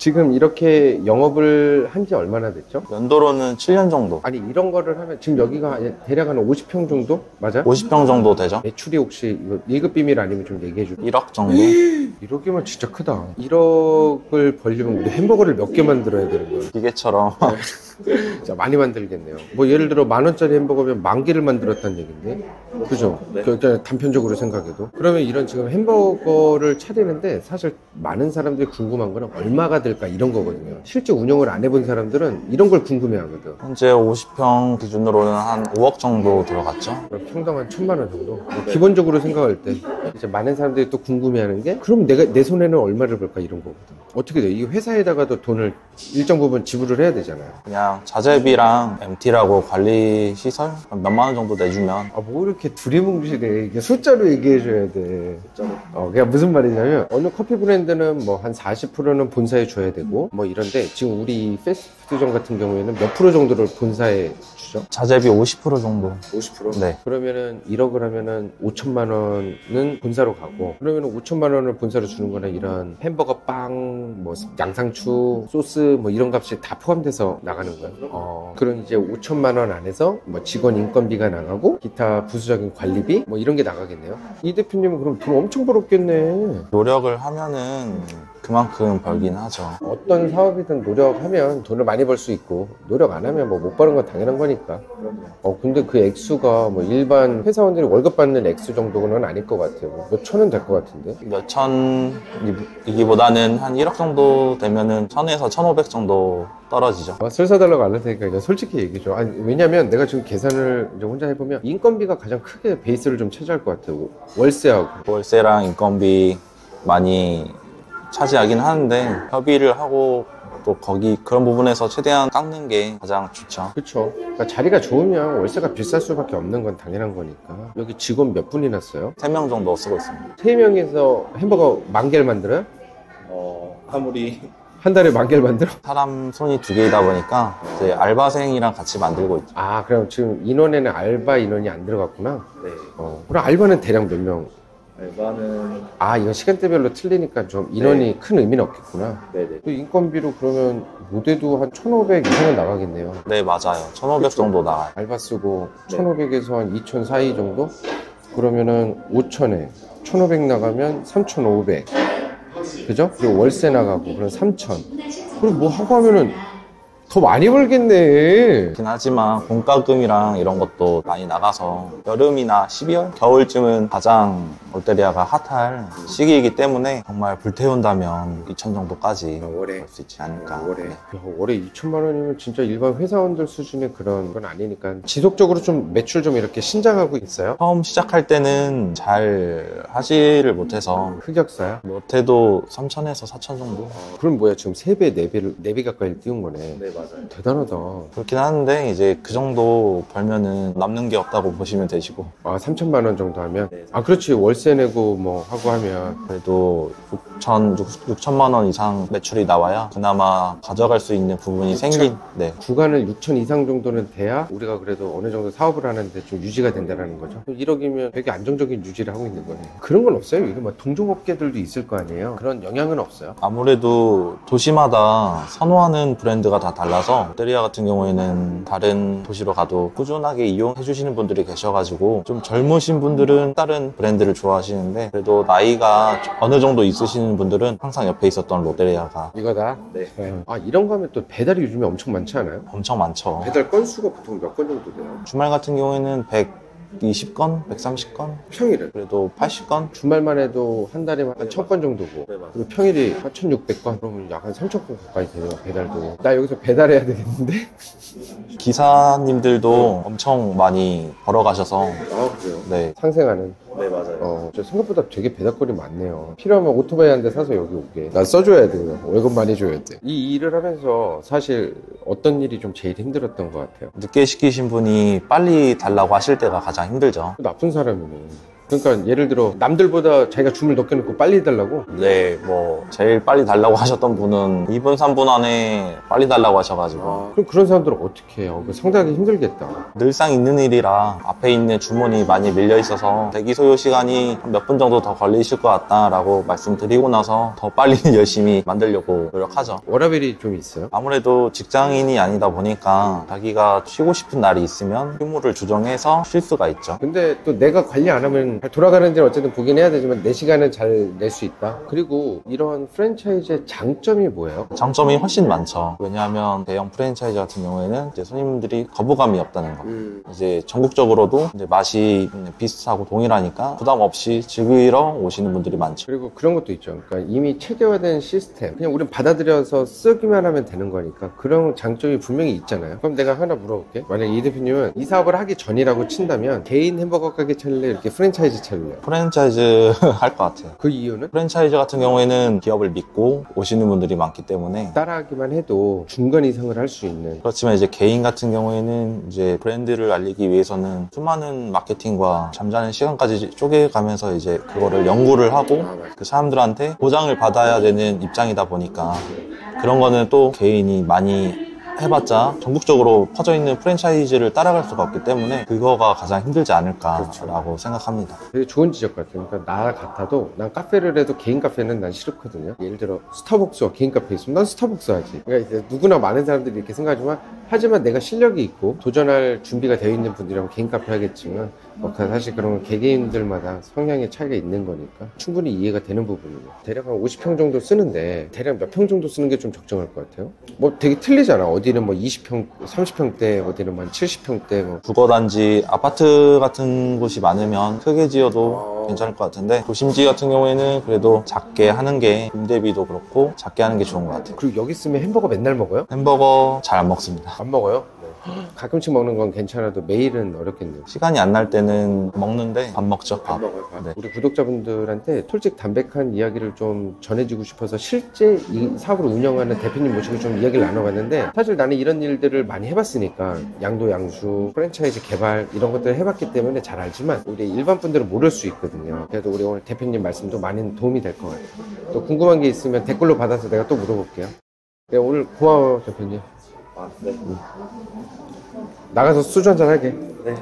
지금 이렇게 영업을 한 지 얼마나 됐죠? 연도로는 7년 정도. 아니 이런 거를 하면 지금 여기가 대략 한 50평 정도? 맞아? 50평 정도 되죠? 매출이 혹시 이거 1급 비밀 아니면 좀 얘기해 줘. 1억 정도? 1억이면 진짜 크다. 1억을 벌려면 우리 햄버거를 몇 개 만들어야 되는 거야? 기계처럼. 진짜 많이 만들겠네요. 뭐 예를 들어 10,000원짜리 햄버거면 10,000개를 만들었다는 얘긴데, 그죠? 네. 그러니까 단편적으로 생각해도. 그러면 이런 지금 햄버거를 차리는데 사실 많은 사람들이 궁금한 거는 얼마가 들까 이런 거거든요. 실제 운영을 안 해본 사람들은 이런 걸 궁금해하거든. 현재 50평 기준으로는 한 5억 정도 들어갔죠. 그럼 평당 한 1,000만 원 정도? 뭐 기본적으로 생각할 때 이제 많은 사람들이 또 궁금해하는 게 그럼 내가 내 손에는 얼마를 벌까 이런 거거든. 어떻게 돼? 이 회사에다가도 돈을 일정 부분 지불을 해야 되잖아요. 그냥 자재비랑 MT라고 관리 시설 몇만 원 정도 내주면. 아, 뭐 이렇게 두리뭉실해. 이게 숫자로 얘기해줘야 돼. 그냥 무슨 말이냐면, 어느 커피 브랜드는 뭐 한 40%는 본사에 줘야 되고, 뭐 이런데, 지금 우리 패스트푸드점 같은 경우에는 몇 프로 정도를 본사에 주죠? 자재비 50% 정도. 50%? 네. 그러면은 1억을 하면은 5천만 원은 본사로 가고, 그러면은 5천만 원을 본사로 주는 거는 이런 햄버거 빵, 뭐 양상추, 소스, 뭐 이런 값이 다 포함돼서 나가는 거예요. 그럼 이제 5천만 원 안에서 뭐 직원 인건비가 나가고, 기타 부수적인 관리비, 뭐 이런 게 나가겠네요. 이 대표님은 그럼 돈 엄청 벌었겠네. 노력을 하면은 그만큼 벌긴 하죠. 어떤 사업이든 노력하면 돈을 많이 벌 수 있고 노력 안 하면 뭐 못 버는 건 당연한 거니까. 근데 그 액수가 뭐 일반 회사원들이 월급 받는 액수 정도는 아닐 것 같아요. 뭐 몇 천은 될 것 같은데. 몇 천이기보다는 한 1억 정도 되면은 1000에서 1500 정도 떨어지죠. 술 사달라고 안 할 테니까 그냥 솔직히 얘기해줘. 아니, 왜냐면 내가 지금 계산을 이제 혼자 해보면 인건비가 가장 크게 베이스를 좀 차지할 것 같아요. 월세하고. 월세랑 인건비 많이 차지하긴 하는데 협의를 하고 또 거기 그런 부분에서 최대한 깎는 게 가장 좋죠. 그렇죠. 그러니까 자리가 좋으면 월세가 비쌀 수밖에 없는 건 당연한 거니까. 여기 직원 몇 분이나 써요? 3명 정도 쓰고 있습니다. 3명이서 햄버거 10,000개를 만들어요? 아무리 한 달에 10,000개를 만들어? 사람 손이 2개이다 보니까 이제 알바생이랑 같이 만들고 있죠. 아, 그럼 지금 인원에는 알바 인원이 안 들어갔구나? 네. 그럼 알바는 대략 몇 명? 알바는 이건 시간대별로 틀리니까 좀 인원이 큰 의미는 없겠구나. 네네. 그 인건비로 그러면 무대도 한 1,500 이상은 나가겠네요. 네, 맞아요. 1500 정도 나가요. 알바 쓰고 네. 1,500에서 한 2,000 사이 정도? 그러면은 5,000에 1,500 나가면 3,500. 그죠? 그리고 월세 나가고 그럼 3,000. 그럼 뭐 하고 하면은 더 많이 벌겠네. 그렇긴 하지만 공과금이랑 이런 것도 많이 나가서 여름이나 12월, 겨울쯤은 가장 롯데리아가 핫할 시기이기 때문에 정말 불태운다면 2천 정도까지 월에 벌 수 있지 않을까. 월에. 네. 야, 월에 2천만 원이면 진짜 일반 회사원들 수준의 그런 건 아니니까 지속적으로 좀 매출 좀 이렇게 신장하고 있어요? 처음 시작할 때는 잘 하지를 못해서 흑역사야? 못해도 3천에서 4천 정도? 그럼 뭐야 지금 3배, 4배 가까이 띄운 거네. 네, 맞아요. 대단하다. 그렇긴 하는데 이제 그 정도 벌면은 남는 게 없다고 보시면 되시고 3천만 원 정도 하면? 네. 그렇지. 월세 내고 뭐 하고 하면. 그래도 6천만 원 이상 매출이 나와야 그나마 가져갈 수 있는 부분이 생긴. 네. 구간을 6천 이상 정도는 돼야 우리가 그래도 어느 정도 사업을 하는데 좀 유지가 된다는 거죠. 1억이면 되게 안정적인 유지를 하고 있는 거네. 그런 건 없어요? 이게 뭐 동종업계들도 있을 거 아니에요? 그런 영향은 없어요? 아무래도 도시마다 선호하는 브랜드가 다 달라서 롯데리아 같은 경우에는 다른 도시로 가도 꾸준하게 이용해 주시는 분들이 계셔가지고 좀 젊으신 분들은 다른 브랜드를 좋아하시는데 그래도 나이가 어느 정도 있으시는 분들은 항상 옆에 있었던 롯데리아가 이거다? 네. 이런 거 하면 또 배달이 요즘에 엄청 많지 않아요? 엄청 많죠. 배달 건수가 보통 몇 건 정도 돼요? 주말 같은 경우에는 120건, 130건, 평일은? 그래도 80건? 주말만 해도 한 달에 한 1,000건 정도고 그리고 평일이 1,600건 그러면 약 한 3,000건 가까이 돼요 배달도. 나 여기서 배달해야 되겠는데? 기사님들도 엄청 많이 걸어가셔서 그래요? 네. 상생하는. 네, 맞아요. 저 생각보다 되게 배달거리 많네요. 필요하면 오토바이 한 대 사서 여기 오게. 난 써줘야 돼요. 월급 많이 줘야 돼. 이 일을 하면서 사실 어떤 일이 좀 제일 힘들었던 것 같아요? 늦게 시키신 분이 빨리 달라고 하실 때가 가장 힘들죠. 나쁜 사람이네. 그러니까 예를 들어 남들보다 자기가 주문을 높게 놓고 빨리 해달라고? 네, 뭐 제일 빨리 달라고 하셨던 분은 2분, 3분 안에 빨리 달라고 하셔가지고 그럼 그런 사람들은 어떻게 해요? 상당히 힘들겠다. 늘상 있는 일이라 앞에 있는 주문이 많이 밀려 있어서 대기 소요 시간이 몇 분 정도 더 걸리실 것 같다라고 말씀드리고 나서 더 빨리 열심히 만들려고 노력하죠. 워라밸이 좀 있어요? 아무래도 직장인이 아니다 보니까 자기가 쉬고 싶은 날이 있으면 휴무를 조정해서 쉴 수가 있죠. 근데 또 내가 관리 안 하면 돌아가는지는 어쨌든 보긴 해야 되지만 내 시간은 잘 낼 수 있다. 그리고 이런 프랜차이즈의 장점이 뭐예요? 장점이 훨씬 많죠. 왜냐하면 대형 프랜차이즈 같은 경우에는 이제 손님들이 거부감이 없다는 거. 이제 전국적으로도 이제 맛이 비슷하고 동일하니까 부담 없이 즐기러 오시는 분들이 많죠. 그리고 그런 것도 있죠. 그러니까 이미 체계화된 시스템, 그냥 우린 받아들여서 쓰기만 하면 되는 거니까 그런 장점이 분명히 있잖아요. 그럼 내가 하나 물어볼게. 만약에 이 대표님은 이 사업을 하기 전이라고 친다면 개인 햄버거 가게 차릴래? 이렇게 프랜차이즈 차릴래요? 프랜차이즈 할 것 같아요. 그 이유는? 프랜차이즈 같은 경우에는 기업을 믿고 오시는 분들이 많기 때문에 따라하기만 해도 중간 이상을 할 수 있는. 그렇지만 이제 개인 같은 경우에는 이제 브랜드를 알리기 위해서는 수많은 마케팅과 잠자는 시간까지 쪼개가면서 이제 그거를 연구를 하고 그 사람들한테 보장을 받아야 되는 입장이다 보니까 그런 거는 또 개인이 많이 해봤자 전국적으로 퍼져있는 프랜차이즈를 따라갈 수가 없기 때문에 그거가 가장 힘들지 않을까라고 생각합니다. 되게 좋은 지적 같아요. 그러니까 나 같아도 난 카페를 해도 개인 카페는 난 싫거든요. 예를 들어 스타벅스와 개인 카페 있으면 난 스타벅스 하지. 그러니까 이제 누구나 많은 사람들이 이렇게 생각하지만 하지만 내가 실력이 있고 도전할 준비가 되어 있는 분들이라면 개인 카페 하겠지만 사실 그런 건 개개인들마다 성향의 차이가 있는 거니까 충분히 이해가 되는 부분이에요. 대략 한 50평 정도 쓰는데 대략 몇 평 정도 쓰는 게 좀 적정할 것 같아요? 뭐 되게 틀리잖아. 어디는 뭐 20평, 30평대, 어디는 뭐 70평대 뭐. 주거단지, 아파트 같은 곳이 많으면 크게 지어도 괜찮을 것 같은데 도심지 같은 경우에는 그래도 작게 하는 게 임대비도 그렇고 작게 하는 게 좋은 것 같아요. 그리고 여기 있으면 햄버거 맨날 먹어요? 햄버거 잘 안 먹습니다. 안 먹어요? 네. 가끔씩 먹는 건 괜찮아도 매일은 어렵겠네요. 시간이 안 날 때는 먹는데 밥 먹죠. 밥. 먹어요, 밥. 네. 우리 구독자분들한테 솔직 담백한 이야기를 좀 전해주고 싶어서 실제 이 사업을 운영하는 대표님 모시고 좀 이야기를 나눠봤는데 사실 나는 이런 일들을 많이 해봤으니까 양도 양수, 프랜차이즈 개발 이런 것들을 해봤기 때문에 잘 알지만 우리 일반 분들은 모를 수 있거든요. 그래도 우리 오늘 대표님 말씀도 많은 도움이 될 것 같아요. 또 궁금한 게 있으면 댓글로 받아서 내가 또 물어볼게요. 네, 오늘 고마워 대표님. 네. 나가서 소주 한잔 하게. 네.